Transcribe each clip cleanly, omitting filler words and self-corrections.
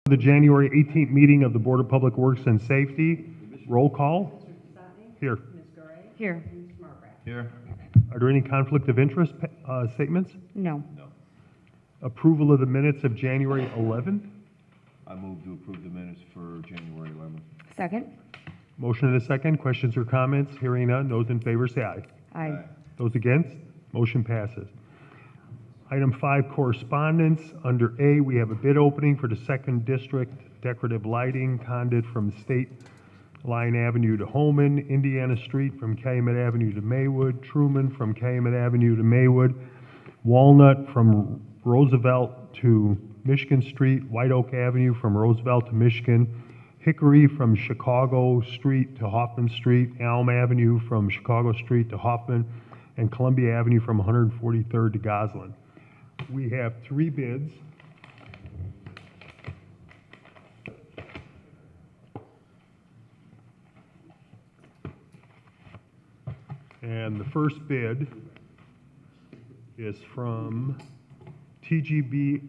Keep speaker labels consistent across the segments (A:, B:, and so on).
A: The January 18th meeting of the Board of Public Works and Safety. Roll call. Here.
B: Here.
C: Here.
A: Are there any conflict of interest statements?
B: No.
A: Approval of the minutes of January 11th.
C: I move to approve the minutes for January 11th.
B: Second?
A: Motion and a second. Questions or comments? Hearing none. Those in favor say aye.
B: Aye.
A: Those against? Motion passes. Item 5, correspondence. Under A, we have a bid opening for the 2nd District decorative lighting conduit from State Line Avenue to Holman, Indiana Street from Calumet Avenue to Maywood, Truman from Calumet Avenue to Maywood, Walnut from Roosevelt to Michigan Street, White Oak Avenue from Roosevelt to Michigan, Hickory from Chicago Street to Hoffman Street, Elm Avenue from Chicago Street to Hoffman, and Columbia Avenue from 143rd to Goslin. We have 3 bids. And the first bid is from TGB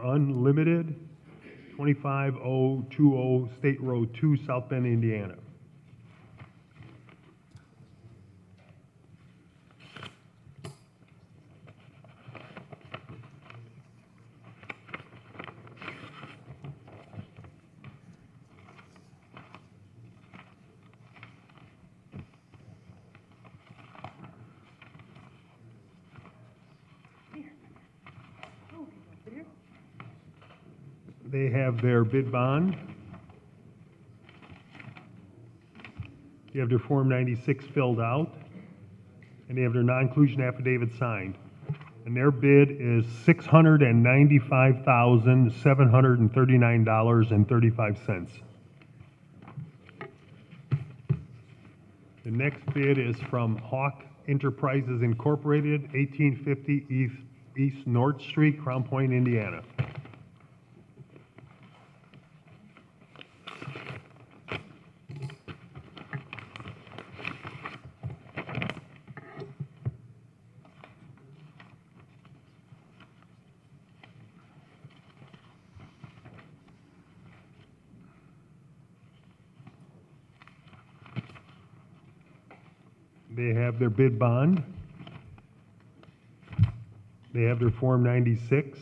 A: Unlimited, 25020 State Road 2, South Bend, Indiana. They have their bid bond. They have their Form 96 filled out. And they have their non-inclusion affidavit signed. And their bid is $695,739.35. The next bid is from Hawk Enterprises Incorporated, 1850 East North Street, Crown Point, Indiana. They have their bid bond. They have their Form 96.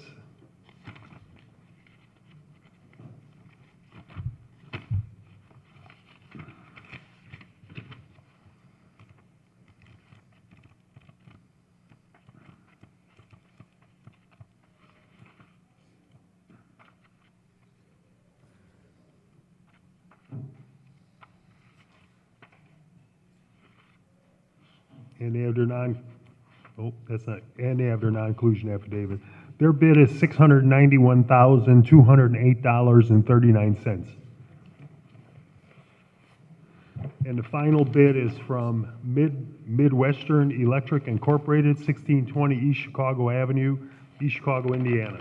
A: And they have their and they have their non-inclusion affidavit. Their bid is $691,208.39. And the final bid is from Midwestern Electric Incorporated, 1620 East Chicago Avenue, East Chicago, Indiana.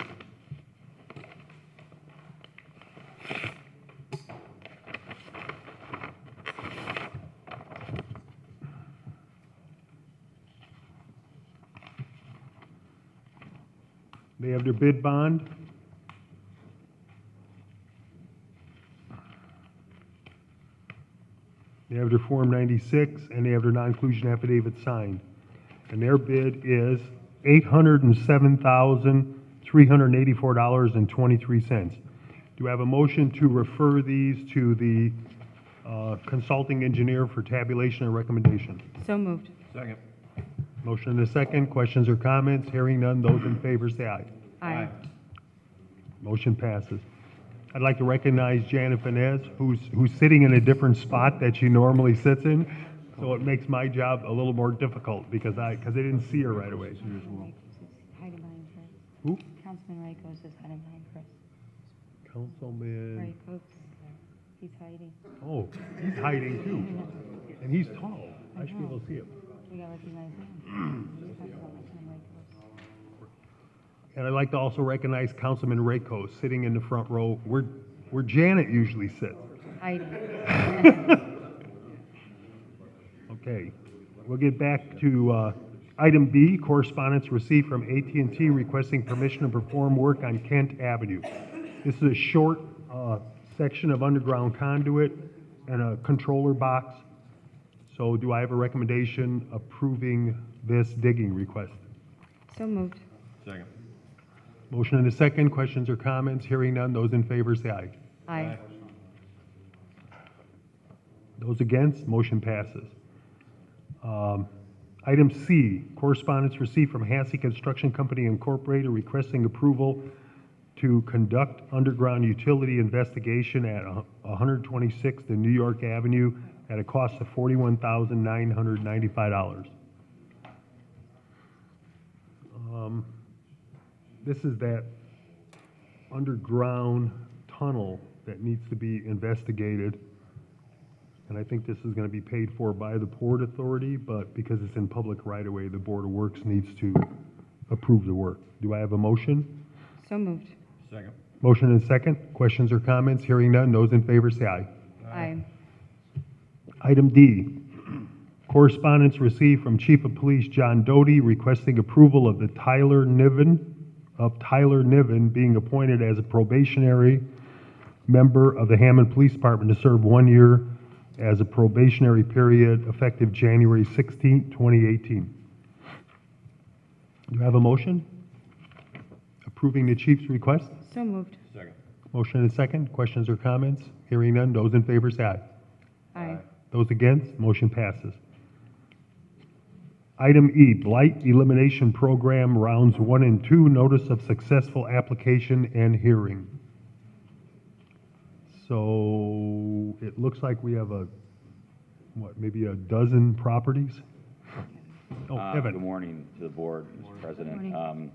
A: They have their bid bond. They have their Form 96, and they have their non-inclusion affidavit signed. And their bid is $807,384.23. Do I have a motion to refer these to the consulting engineer for tabulation and recommendation?
B: So moved.
C: Second.
A: Motion and a second. Questions or comments? Hearing none. Those in favor say aye.
B: Aye.
A: Motion passes. I'd like to recognize Janet Finez, who's sitting in a different spot that she normally sits in. So it makes my job a little more difficult because I didn't see her right away.
B: Hiding behind Chris.
A: Who?
B: Councilman Rykos is hiding behind Chris.
A: Councilman.
B: Rykos. He's hiding.
A: Oh, he's hiding too. And he's tall. I should be able to see him.
B: We gotta recognize him.
A: And I'd like to also recognize Councilman Rykos sitting in the front row where Janet usually sits.
B: Hiding.
A: Okay, we'll get back to item B, correspondence received from AT&T requesting permission to perform work on Kent Avenue. This is a short section of underground conduit and a controller box. So do I have a recommendation approving this digging request?
B: So moved.
C: Second.
A: Motion and a second. Questions or comments? Hearing none. Those in favor say aye.
B: Aye.
A: Those against, motion passes. Item C, correspondence received from Hassey Construction Company Incorporated requesting approval to conduct underground utility investigation at 126th and New York Avenue at a cost of $41,995. This is that underground tunnel that needs to be investigated. And I think this is going to be paid for by the Port Authority, but because it's in public right-of-way, the Board of Works needs to approve the work. Do I have a motion?
B: So moved.
C: Second.
A: Motion and second. Questions or comments? Hearing none. Those in favor say aye.
B: Aye.
A: Item D, correspondence received from Chief of Police John Doty requesting approval of Tyler Niven being appointed as a probationary member of the Hammond Police Department to serve 1 year as a probationary period effective January 16, 2018. Do I have a motion approving the chief's request?
B: So moved.
C: Second.
A: Motion and second. Questions or comments? Hearing none. Those in favor say aye.
B: Aye.
A: Those against, motion passes. Item E, Blight Elimination Program, Rounds 1 and 2, Notice of Successful Application and Hearing. So it looks like we have maybe a dozen properties? Oh,
D: Good
A: Evan.
D: morning to the board, Mr. President.
B: morning.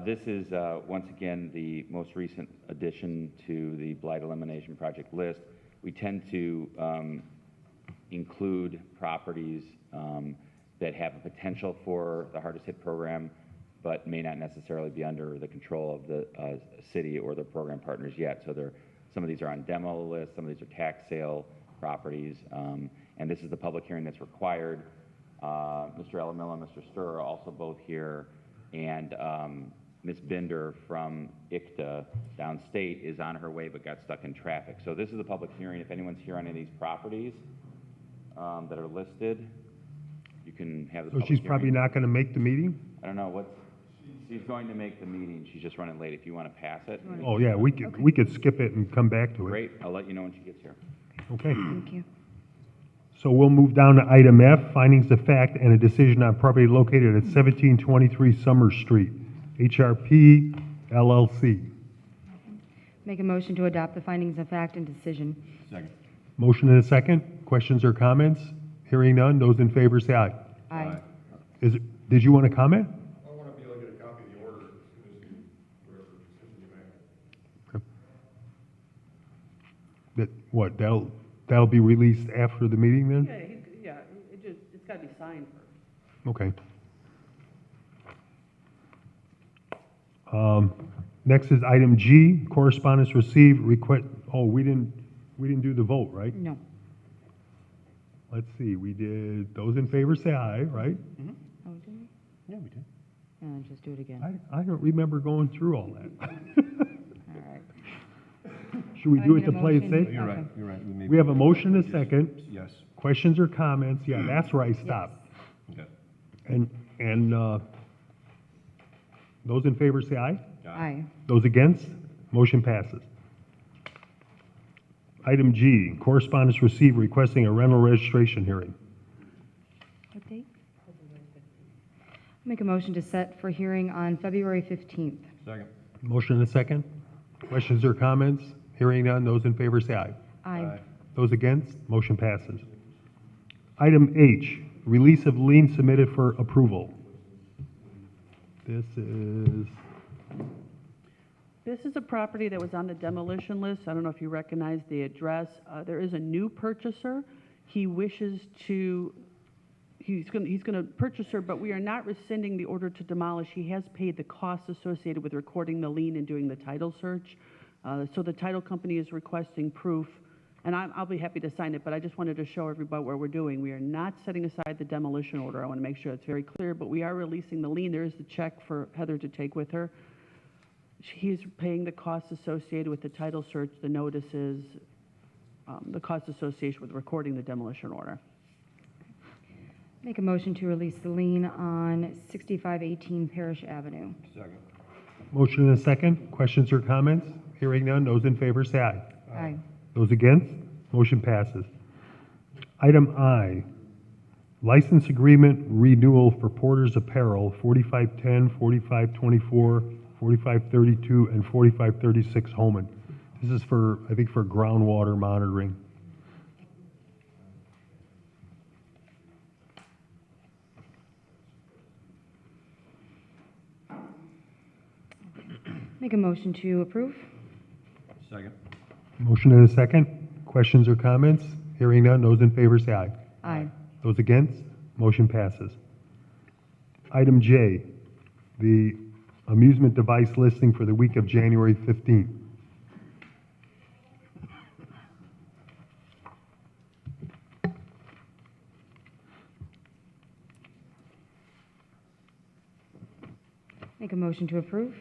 D: This is, once again, the most recent addition to the Blight Elimination Project list. We tend to include properties that have a potential for the hardest hit program, but may not necessarily be under the control of the city or the program partners yet. So some of these are on demo lists, some of these are tax sale properties, and this is the public hearing that's required. Mr. Elamilla and Mr. Sturr are also both here, and Ms. Binder from ICTA downstate is on her way but got stuck in traffic. So this is a public hearing. If anyone's here on any of these properties that are listed, you can have the
A: So
D: public
A: she's
D: hearing.
A: probably not going to make the meeting?
D: I don't know she's going to make the meeting. She's just running late. If you want to pass it.
A: Oh, yeah, we could skip it and come back to it.
D: Great. I'll let you know when she gets here.
A: Okay.
B: Thank you.
A: So we'll move down to item F, findings of fact and a decision on property located at 1723 Summer Street, HRP LLC.
B: Make a motion to adopt the findings of fact and decision.
C: Second.
A: Motion and a second. Questions or comments? Hearing none. Those in favor say aye.
B: Aye.
A: Did you want to comment?
E: I want to be able to get a copy of the order as soon as whatever decision you make.
A: That'll be released after the meeting then?
F: It's got to be signed first.
A: Okay. Next is item G, correspondence received, request, we didn't do the vote, right?
B: No.
A: Let's see, we did, those in favor say aye, right?
B: Oh, did we?
C: Yeah, we did.
B: Just do it again.
A: I don't remember going through all that.
B: All right.
A: Should we do it
B: I
A: to
B: need a
A: play it
B: motion.
A: safe?
C: You're right,
B: Okay.
C: you're right.
A: We have a motion and a second.
C: Yes.
A: Questions or comments? Yeah, that's where I stopped.
C: Okay.
A: And those in favor say aye.
B: Aye.
A: Those against? Motion passes. Item G, correspondence received requesting a rental registration hearing.
B: What date? Make a motion to set for hearing on February 15th.
C: Second.
A: Motion and a second. Questions or comments? Hearing none. Those in favor say aye.
B: Aye.
A: Those against? Motion passes. Item H, release of lien submitted for approval. This is
F: This is a property that was on the demolition list. I don't know if you recognize the address. There is a new purchaser. He wishes to, he's going to purchase her, but we are not rescinding the order to demolish. He has paid the costs associated with recording the lien and doing the title search. So the title company is requesting proof, and I'll be happy to sign it, but I just wanted to show everybody what we're doing. We are not setting aside the demolition order. I want to make sure it's very clear, but we are releasing the lien. There is the check for Heather to take with her. He's paying the costs associated with the title search, the notices, the costs associated with recording the demolition order.
B: Make a motion to release the lien on 6518 Parish Avenue.
C: Second.
A: Motion and a second. Questions or comments? Hearing none. Those in favor say aye.
B: Aye.
A: Those against? Motion passes. Item I, license agreement renewal for Porter's Apparel, 4510, 4524, 4532, and 4536 Homan. This is for, I think, for groundwater monitoring.
B: Make a motion to approve.
C: Second.
A: Motion and a second. Questions or comments? Hearing none. Those in favor say aye.
B: Aye.
A: Those against? Motion passes. Item J, the amusement device listing for the week of January 15th.
B: Make a motion to approve.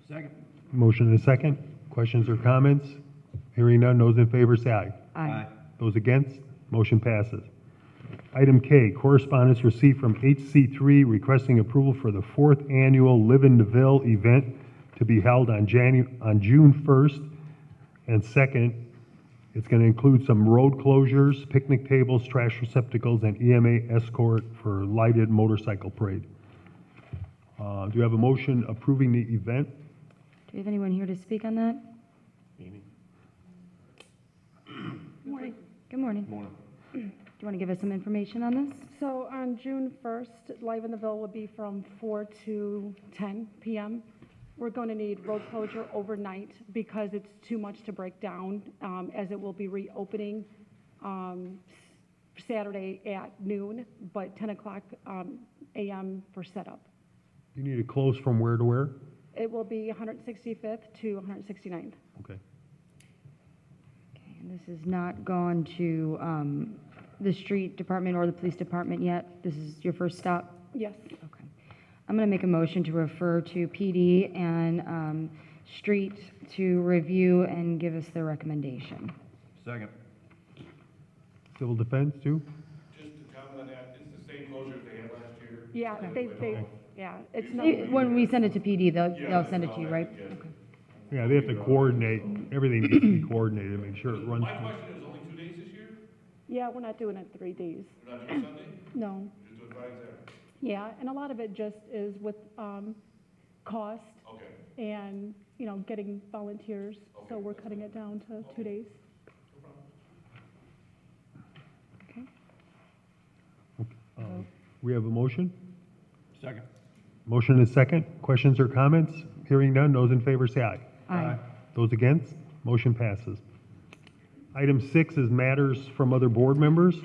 C: Second.
A: Motion and a second. Questions or comments? Hearing none. Those in favor say aye.
B: Aye.
A: Those against? Motion passes. Item K, correspondence received from HC3 requesting approval for the 4th annual Live in DeVille event to be held on June 1st and 2nd. It's going to include some road closures, picnic tables, trash receptacles, and EMA escort for lighted motorcycle parade. Do you have a motion approving the event?
B: Do we have anyone here to speak on that?
C: Amy?
B: Morning. Good morning.
C: Morning.
B: Do you want to give us some information on this?
G: So on June 1st, Live in the Ville will be from 4 to 10 p.m. We're going to need road closure overnight because it's too much to break down, as it will be reopening Saturday at noon, but 10 o'clock a.m. for setup.
A: You need to close from where to where?
G: It will be 165th to 169th.
A: Okay.
B: Okay, and this has not gone to the street department or the police department yet? This is your first stop?
G: Yes.
B: Okay. I'm going to make a motion to refer to PD and street to review and give us their recommendation.
C: Second.
A: Civil defense, too?
E: Just to comment on that, it's the same closure they had last year.
G: Yeah, it's not.
B: When we send it to PD, they'll send it to you, right?
E: Yeah.
B: Okay.
A: Yeah, they have to coordinate, everything needs to be coordinated, to make sure it runs.
E: My question is, only 2 days this year?
G: Yeah, we're not doing it 3 days.
E: You're not doing Sunday?
G: No.
E: Just doing Friday, Saturday?
G: Yeah, and a lot of it just is with cost
E: Okay.
G: and, getting volunteers. So we're cutting it down to 2 days.
B: Okay.
A: We have a motion?
C: Second.
A: Motion and a second. Questions or comments? Hearing none. Those in favor say aye.
B: Aye.
A: Those against? Motion passes. Item 6 is matters from other board members.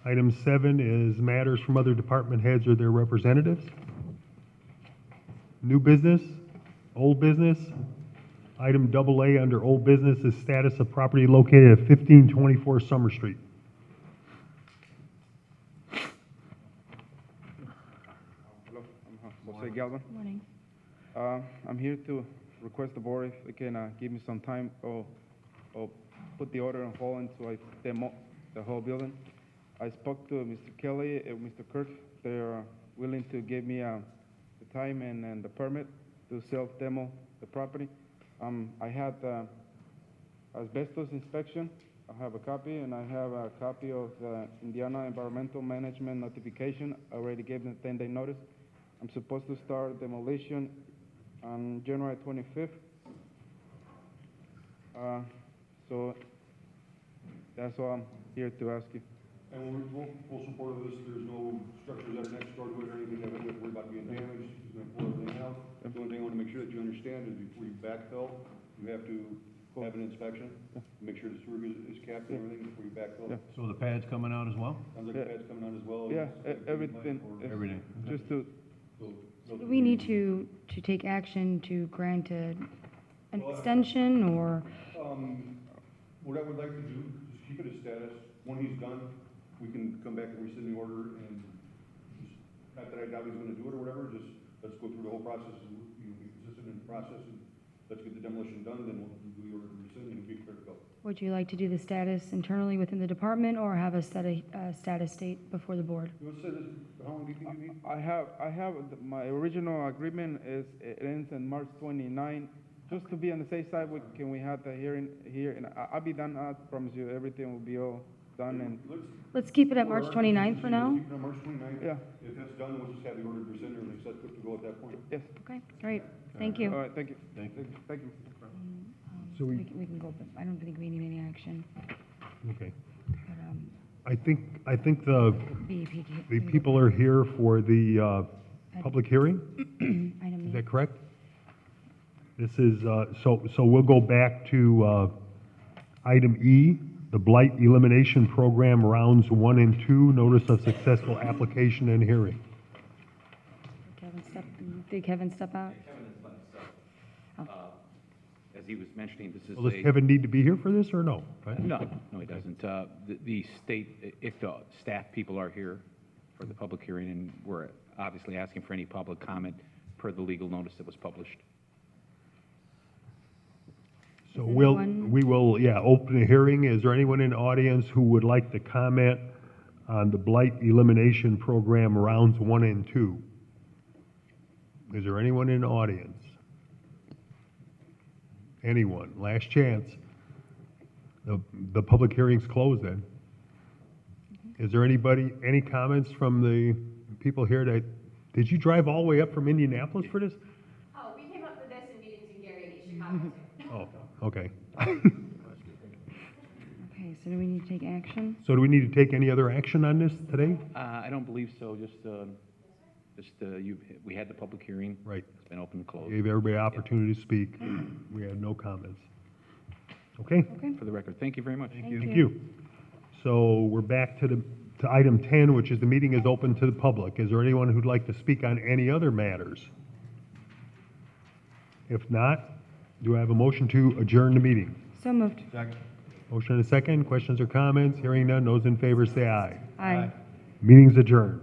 A: Item 7 is matters from other department heads or their representatives. New business, old business. Item AA under old business is status of property located at 1524 Summer Street.
H: Hello, I'm Jose Galvan.
B: Morning.
H: I'm here to request the board if they can give me some time or put the order on hold until I demo the whole building. I spoke to Mr. Kelly and Mr. Kirk. They're willing to give me the time and the permit to self-demo the property. I had asbestos inspection. I have a copy, and I have a copy of the Indiana Environmental Management notification. I already gave them 10-day notice. I'm supposed to start demolition on January 25th. So that's all I'm here to ask you.
E: And we're full support of this. There's no structures that are next door to it or anything that we have to worry about being damaged. He's going to pull everything out. The only thing I want to make sure that you understand is before you backfill, you have to have an inspection, make sure the sewer is capped and everything before you backfill.
H: Yeah.
C: So the pad's coming out as well?
E: Sounds like the pad's coming on as well.
H: Yeah, everything.
C: Everything.
H: Just to,
B: Do we need to take action to grant an extension or?
E: What I would like to do is keep it as status. When he's done, we can come back and rescind the order and just, not that I doubt he's gonna do it or whatever, just let's go through the whole process. You process, and let's get the demolition done, then we'll do the order to rescind and be clear to go.
B: Would you like to do the status internally within the department or have a status date before the board?
E: You want to say this, how long do you think you need?
H: My original agreement it ends on March 29. Just to be on the safe side, can we have the hearing here? And I'll be done, I promise you, everything will be all done and,
B: Let's keep it at March 29th for now.
E: Keep it on March 29th.
H: Yeah.
E: If that's done, we'll just have the order to rescind and set good to go at that point.
H: yes.
B: Okay, great. Thank you.
H: All right, thank you.
C: Thank you.
H: Thank you.
A: So
B: We can go, but I don't think we need any action.
A: Okay.
B: But,
A: I think the
B: BEP.
A: the people are here for the public hearing.
B: Item
A: Is
B: E.
A: that correct? This is, so we'll go back to item E, the Blight Elimination Program, rounds 1 and 2, notice of successful application and hearing.
B: Did Kevin step out?
I: As he was mentioning, this is
A: Well, does Kevin need to be here for this, or no?
I: No, he doesn't. The state ICTA staff people are here for the public hearing, and we're obviously asking for any public comment per the legal notice that was published.
A: So
B: Is anyone-
A: we will, open a hearing. Is there anyone in the audience who would like to comment on the Blight Elimination Program, rounds 1 and 2? Is there anyone in the audience? Anyone? Last chance. The public hearing's closed then. Is there any comments from the people here did you drive all the way up from Indianapolis for this?
J: Oh, we came up for this and meetings in Gary and East Chicago too.
A: Oh, okay.
B: Okay, so do we need to take action?
A: So do we need to take any other action on this today?
I: I don't believe so, we had the public hearing.
A: Right.
I: It's been open and closed.
A: Gave everybody an opportunity to speak. We had no comments. Okay?
B: Okay.
I: For the record, thank you very much.
B: Thank
A: Thank you. So we're back to item 10, which is the meeting is open to the public. Is there anyone who'd like to speak on any other matters? If not, do I have a motion to adjourn the meeting?
B: So moved.
A: Motion and a second. Questions or comments? Hearing none. Those in favor say aye.
B: Aye.
A: Meeting's adjourned.